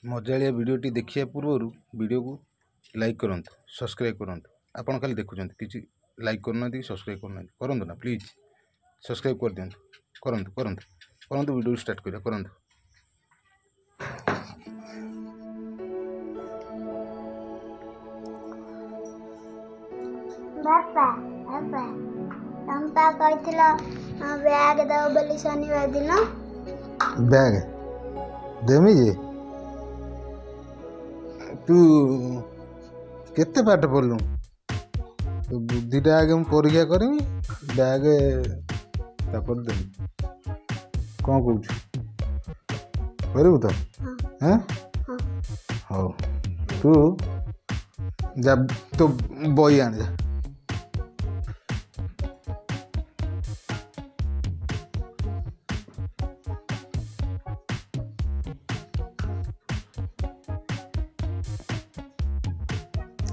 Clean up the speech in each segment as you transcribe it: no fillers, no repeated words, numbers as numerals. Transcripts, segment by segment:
मजालिया वीडियोटी देखिया पूर्व वीडियो को लाइक करूँ सब्सक्राइब करूँ आपड़ खाली देखुं कि लाइक करना सब्सक्राइब करना करूँ ना प्लीज सब्सक्राइब कर दिखाँ करूँ करूँ करूँ वीडियो स्टार्ट करिए करूँ। बापा बापा तुम पा कहथिला बैग दो बोली शनिवार दिन बैग देमी जे तू केते पाठ पढ़लु तो बुद्धिटा आगे मुझे परीक्षा करमी बैग तापर देमी कौन कौच करू तो हाँ हाँ तू जा तो बही आने जा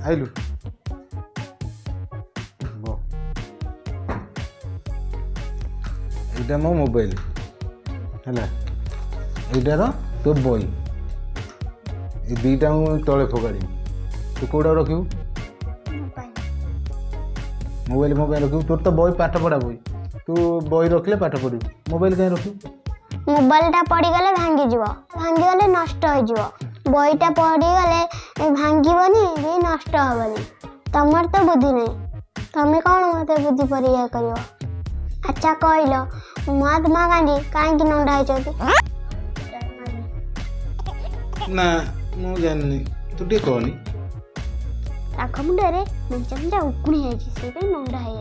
आइलु एटा मो मोबाइल है एटार तो बही ये दीटा तले फोगाड़ी तू कौटा रखू मोबाइल मोबाइल रखू तोर तो बही पाठ पढ़ा बही तू बही रखले पाठ पढ़ू मोबाइल कहीं रखू मोबाइलटा पड़ी गले भांगी गले नष्ट हो जिवो बहीटा पड़ी गले भांगीबनी भी नष्ट होबनी तमर तो बुद्धि नहीं तमे कौन मते बुद्धि परीक्षा करियो। अच्छा कहलो महात्मा गांधी काहे कि नंडा होचती ना मु जाननी तू टे कहनी ताख मुंडे रे मंचा उकुणी है से नंडा है